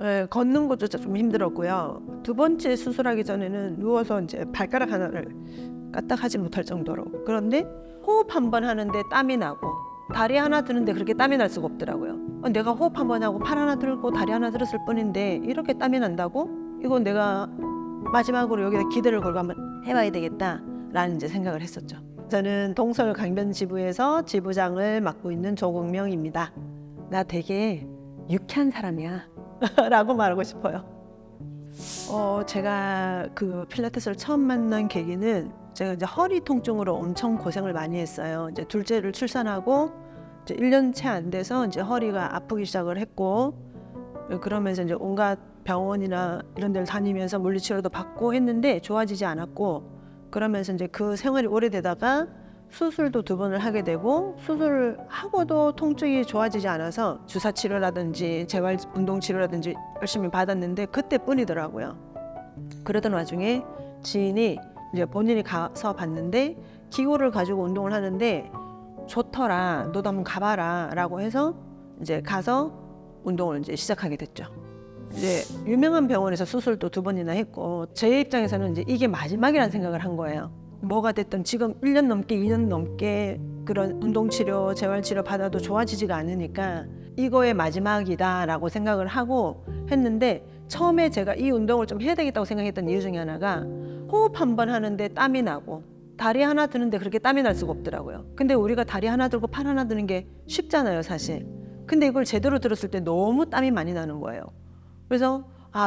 예, 걷는 것조차 좀 힘들었고요. 두 번째 수술하기 전에는 누워서 이제 발가락 하나를 까딱하지 못할 정도로. 그런데 호흡 한 번 하는데 땀이 나고 다리 하나 드는데 그렇게 땀이 날 수가 없더라고요. 내가 호흡 한 번 하고 팔 하나 들고 다리 하나 들었을 뿐인데 이렇게 땀이 난다고? 이건 내가 마지막으로 여기다 기대를 걸고 한번 해봐야 되겠다라는 이제 생각을 했었죠. 저는 동서울 강변지부에서 지부장을 맡고 있는 조국명입니다. 나 되게 유쾌한 사람이야 라고 말하고 싶어요. 제가 그 필라테스를 처음 만난 계기는 제가 이제 허리 통증으로 엄청 고생을 많이 했어요. 이제 둘째를 출산하고 이제 1년 채 안 돼서 이제 허리가 아프기 시작을 했고, 그러면서 이제 온갖 병원이나 이런 데를 다니면서 물리치료도 받고 했는데 좋아지지 않았고, 그러면서 이제 그 생활이 오래되다가 수술도 2번을 하게 되고, 수술하고도 통증이 좋아지지 않아서 주사 치료라든지 재활 운동 치료라든지 열심히 받았는데 그때뿐이더라고요. 그러던 와중에 지인이 이제 본인이 가서 봤는데 기구를 가지고 운동을 하는데 좋더라, 너도 한번 가봐라 라고 해서 이제 가서 운동을 이제 시작하게 됐죠. 이제 유명한 병원에서 수술도 2번이나 했고, 제 입장에서는 이제 이게 마지막이라는 생각을 한 거예요. 뭐가 됐든 지금 1년 넘게 2년 넘게 그런 운동치료 재활치료 받아도 좋아지지가 않으니까 이거의 마지막이다라고 생각을 하고 했는데, 처음에 제가 이 운동을 좀 해야 되겠다고 생각했던 이유 중에 하나가 호흡 한 번 하는데 땀이 나고 다리 하나 드는데 그렇게 땀이 날 수가 없더라고요. 근데 우리가 다리 하나 들고 팔 하나 드는 게 쉽잖아요, 사실. 근데 이걸 제대로 들었을 때 너무 땀이 많이 나는 거예요. 그래서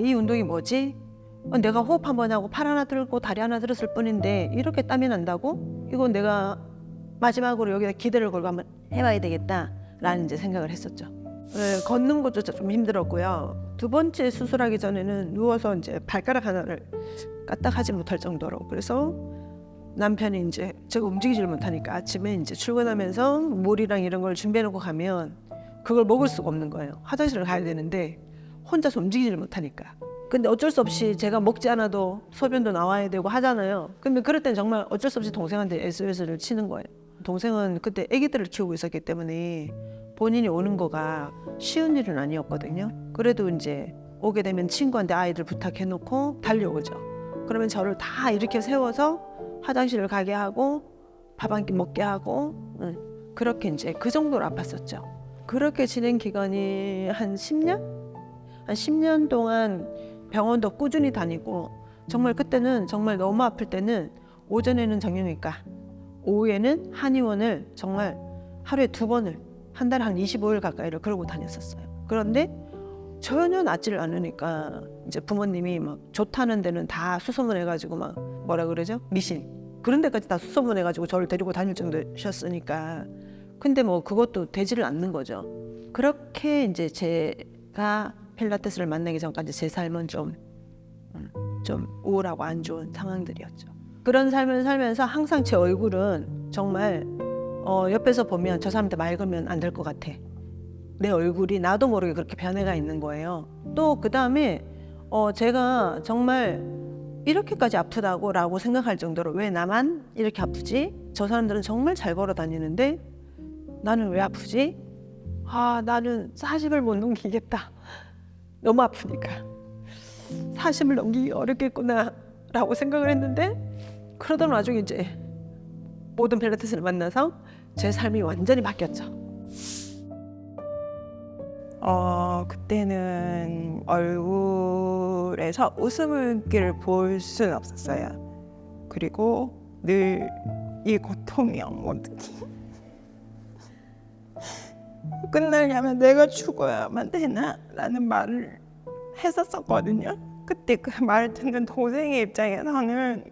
이 운동이 뭐지? 내가 호흡 한 번 하고 팔 하나 들고 다리 하나 들었을 뿐인데 이렇게 땀이 난다고? 이건 내가 마지막으로 여기다 기대를 걸고 한번 해봐야 되겠다라는 이제 생각을 했었죠. 네, 걷는 것조차 좀 힘들었고요. 2번째 수술하기 전에는 누워서 이제 발가락 하나를 까딱하지 못할 정도로. 그래서 남편이 이제 제가 움직이지를 못하니까 아침에 이제 출근하면서 물이랑 이런 걸 준비해놓고 가면 그걸 먹을 수가 없는 거예요. 화장실을 가야 되는데 혼자서 움직이지를 못하니까. 근데 어쩔 수 없이 제가 먹지 않아도 소변도 나와야 되고 하잖아요. 근데 그럴 땐 정말 어쩔 수 없이 동생한테 SOS를 치는 거예요. 동생은 그때 아기들을 키우고 있었기 때문에 본인이 오는 거가 쉬운 일은 아니었거든요. 그래도 이제 오게 되면 친구한테 아이들 부탁해놓고 달려오죠. 그러면 저를 다 이렇게 세워서 화장실을 가게 하고 밥 한 끼 먹게 하고, 그렇게 이제 그 정도로 아팠었죠. 그렇게 지낸 기간이 한 10년? 한 10년 동안 병원도 꾸준히 다니고, 정말 그때는 정말 너무 아플 때는 오전에는 정형외과, 오후에는 한의원을 정말 하루에 2번을 한 달에 한 25일 가까이를 걸고 다녔었어요. 그런데 전혀 낫지를 않으니까 이제 부모님이 막 좋다는 데는 다 수소문해가지고 막 뭐라 그러죠? 미신 그런 데까지 다 수소문해가지고 저를 데리고 다닐 정도셨으니까, 근데 뭐 그것도 되지를 않는 거죠. 그렇게 이제 제가 필라테스를 만나기 전까지 제 삶은 좀 우울하고 안 좋은 상황들이었죠. 그런 삶을 살면서 항상 제 얼굴은 정말 옆에서 보면 저 사람한테 말 걸면 안 될 것 같아. 내 얼굴이 나도 모르게 그렇게 변해가 있는 거예요. 또 그 다음에 제가 정말 이렇게까지 아프다고 라고 생각할 정도로 왜 나만 이렇게 아프지? 저 사람들은 정말 잘 걸어 다니는데 나는 왜 아프지? 나는 40을 못 넘기겠다. 너무 아프니까 40을 넘기기 어렵겠구나 라고 생각을 했는데, 그러던 와중에 이제 모든 필라테스를 만나서 제 삶이 완전히 바뀌었죠. 그때는 얼굴에서 웃음을 볼 수는 없었어요. 그리고 늘 이 고통이요, 어떻게 끝나려면 내가 죽어야만 되나? 라는 말을 했었거든요. 그때 그 말을 듣는 동생의 입장에서는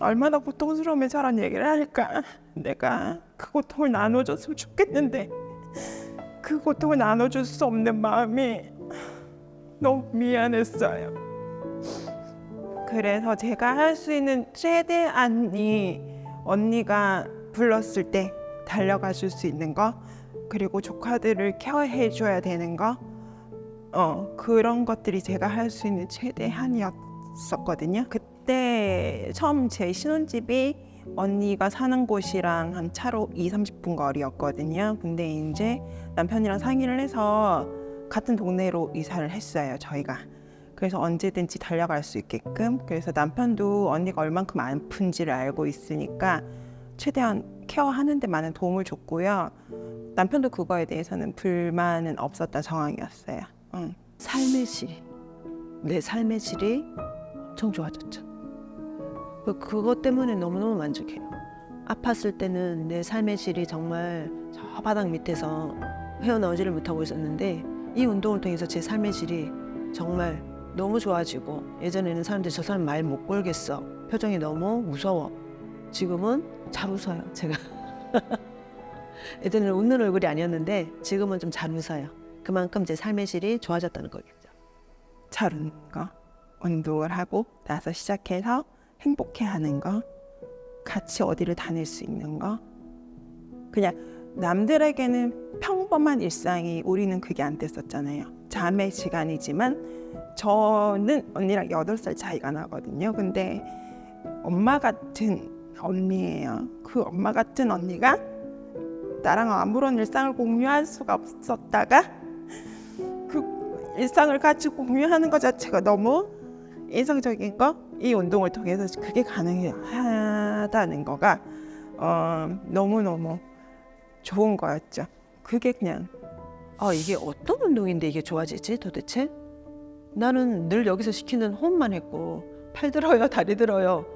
얼마나 고통스러우면 저런 얘기를 할까? 내가 그 고통을 나눠줬으면 좋겠는데 그 고통을 나눠줄 수 없는 마음이 너무 미안했어요. 그래서 제가 할 수 있는 최대한이 언니가 불렀을 때 달려가 줄 수 있는 거, 그리고 조카들을 케어해줘야 되는 거, 그런 것들이 제가 할 수 있는 최대한이었었거든요. 그때 처음 제 신혼집이 언니가 사는 곳이랑 한 차로 20-30분 거리였거든요. 근데 이제 남편이랑 상의를 해서 같은 동네로 이사를 했어요, 저희가. 그래서 언제든지 달려갈 수 있게끔. 그래서 남편도 언니가 얼만큼 아픈지를 알고 있으니까 최대한 케어하는 데 많은 도움을 줬고요. 남편도 그거에 대해서는 불만은 없었던 상황이었어요. 삶의 질, 내 삶의 질이 엄청 좋아졌죠. 그것 때문에 너무너무 만족해요. 아팠을 때는 내 삶의 질이 정말 저 바닥 밑에서 헤어나오지를 못하고 있었는데 이 운동을 통해서 제 삶의 질이 정말 너무 좋아지고, 예전에는 사람들이 저 사람 말 못 걸겠어, 표정이 너무 무서워. 지금은 잘 웃어요, 제가. 예전에는 웃는 얼굴이 아니었는데 지금은 좀 잘 웃어요. 그만큼 제 삶의 질이 좋아졌다는 거겠죠. 잘 웃는 거, 운동을 하고 나서 시작해서 행복해하는 거, 같이 어디를 다닐 수 있는 거. 그냥 남들에게는 평범한 일상이 우리는 그게 안 됐었잖아요. 자매 시간이지만 저는 언니랑 8살 차이가 나거든요. 근데 엄마 같은 언니예요. 그 엄마 같은 언니가 나랑 아무런 일상을 공유할 수가 없었다가 그 일상을 같이 공유하는 것 자체가 너무 인상적인 거, 이 운동을 통해서 그게 가능하다는 거가 너무너무 좋은 거였죠. 그게 그냥 이게 어떤 운동인데 이게 좋아지지 도대체? 나는 늘 여기서 시키는 홈만 했고, 팔 들어요, 다리 들어요,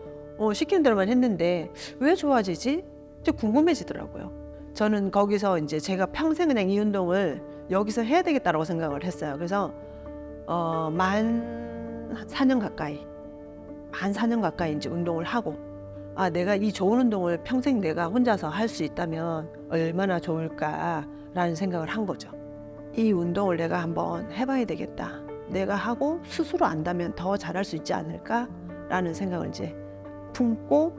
시키는 대로만 했는데 왜 좋아지지? 좀 궁금해지더라고요. 저는 거기서 이제 제가 평생 그냥 이 운동을 여기서 해야 되겠다라고 생각을 했어요. 그래서 만 4년 가까이 이제 운동을 하고, 내가 이 좋은 운동을 평생 내가 혼자서 할 수 있다면 얼마나 좋을까라는 생각을 한 거죠. 이 운동을 내가 한번 해봐야 되겠다. 내가 하고 스스로 안다면 더 잘할 수 있지 않을까라는 생각을 이제 품고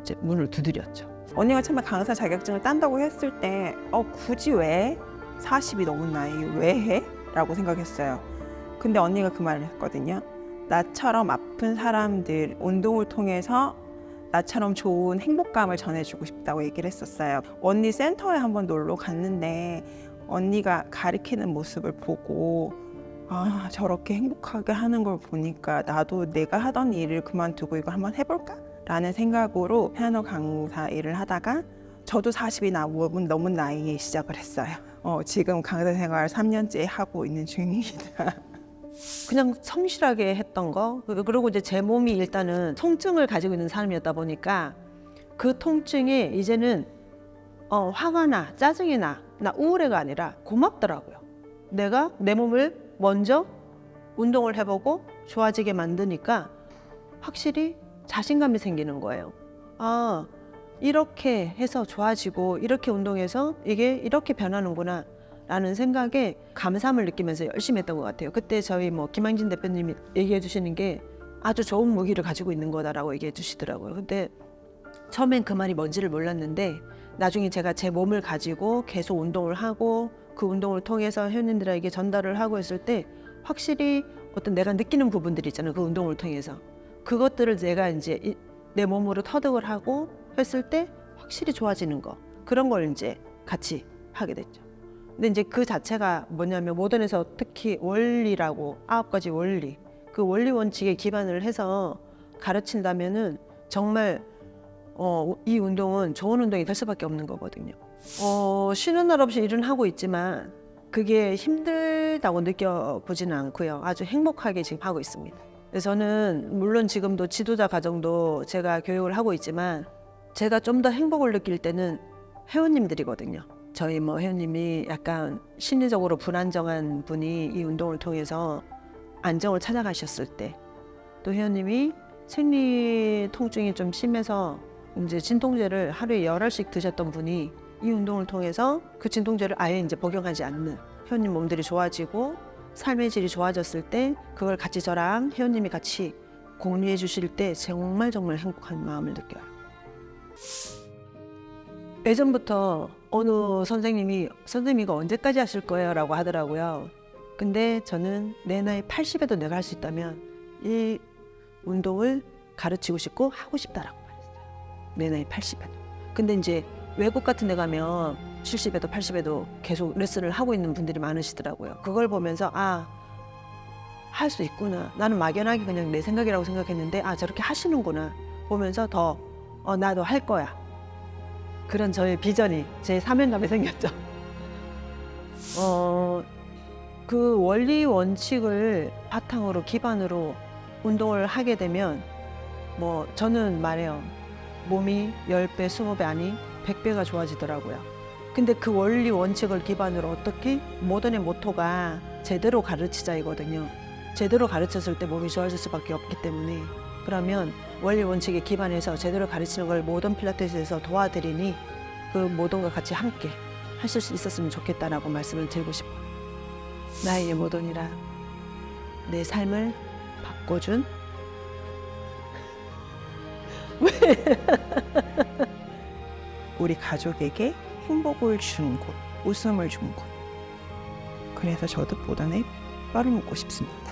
이제 문을 두드렸죠. 언니가 처음에 강사 자격증을 딴다고 했을 때 굳이 왜? 40이 넘은 나이 왜 해? 라고 생각했어요. 근데 언니가 그 말을 했거든요. 나처럼 아픈 사람들 운동을 통해서 나처럼 좋은 행복감을 전해주고 싶다고 얘기를 했었어요. 언니 센터에 한번 놀러 갔는데 언니가 가리키는 모습을 보고 저렇게 행복하게 하는 걸 보니까 나도 내가 하던 일을 그만두고 이걸 한번 해볼까? 라는 생각으로 피아노 강사 일을 하다가 저도 40이 넘은 나이에 시작을 했어요. 지금 강사 생활 3년째 하고 있는 중입니다. 그냥 성실하게 했던 거. 그리고 이제 제 몸이 일단은 통증을 가지고 있는 사람이었다 보니까 그 통증이 이제는 화가 나, 짜증이 나 우울해가 아니라 고맙더라고요. 내가 내 몸을 먼저 운동을 해보고 좋아지게 만드니까 확실히 자신감이 생기는 거예요. 이렇게 해서 좋아지고 이렇게 운동해서 이게 이렇게 변하는구나 라는 생각에 감사함을 느끼면서 열심히 했던 것 같아요. 그때 저희 김항진 대표님이 얘기해 주시는 게 아주 좋은 무기를 가지고 있는 거다라고 얘기해 주시더라고요. 근데 처음엔 그 말이 뭔지를 몰랐는데 나중에 제가 제 몸을 가지고 계속 운동을 하고 그 운동을 통해서 회원님들에게 전달을 하고 했을 때 확실히 어떤 내가 느끼는 부분들이 있잖아요. 그 운동을 통해서 그것들을 내가 이제 내 몸으로 터득을 하고 했을 때 확실히 좋아지는 거, 그런 걸 이제 같이 하게 됐죠. 근데 이제 그 자체가 뭐냐면 모던에서 특히 원리라고 9가지 원리, 그 원리 원칙에 기반을 해서 가르친다면은 정말 이 운동은 좋은 운동이 될 수밖에 없는 거거든요. 쉬는 날 없이 일은 하고 있지만 그게 힘들다고 느껴보지는 않고요. 아주 행복하게 지금 하고 있습니다. 그래서 저는 물론 지금도 지도자 과정도 제가 교육을 하고 있지만 제가 좀 더 행복을 느낄 때는 회원님들이거든요. 저희 회원님이 약간 심리적으로 불안정한 분이 이 운동을 통해서 안정을 찾아가셨을 때, 또 회원님이 생리 통증이 좀 심해서 이제 진통제를 하루에 10알씩 드셨던 분이 이 운동을 통해서 그 진통제를 아예 이제 복용하지 않는 회원님 몸들이 좋아지고 삶의 질이 좋아졌을 때 그걸 같이 저랑 회원님이 같이 공유해 주실 때 정말 행복한 마음을 느껴요. 예전부터 어느 선생님이 이거 언제까지 하실 거예요? 라고 하더라고요. 근데 저는 내 나이 80에도 내가 할 수 있다면 이 운동을 가르치고 싶고 하고 싶다라고 말했어요. 내 나이 80에도. 근데 이제 외국 같은 데 가면 70에도 80에도 계속 레슨을 하고 있는 분들이 많으시더라고요. 그걸 보면서 할 수 있구나. 나는 막연하게 그냥 내 생각이라고 생각했는데 저렇게 하시는구나 보면서 더 나도 할 거야. 그런 저의 비전이, 제 사명감이 생겼죠. 그 원리 원칙을 바탕으로 기반으로 운동을 하게 되면 저는 말해요. 몸이 10배, 20배 아니 100배가 좋아지더라고요. 근데 그 원리 원칙을 기반으로 어떻게 모던의 모토가 제대로 가르치자이거든요. 제대로 가르쳤을 때 몸이 좋아질 수밖에 없기 때문에, 그러면 원리 원칙에 기반해서 제대로 가르치는 걸 모던 필라테스에서 도와드리니 그 모던과 같이 함께 하실 수 있었으면 좋겠다라고 말씀을 드리고 싶어요. 나의 모던이라 내 삶을 바꿔준 우리 가족에게 행복을 준 곳, 웃음을 준 곳. 그래서 저도 모던에 빠를 먹고 싶습니다.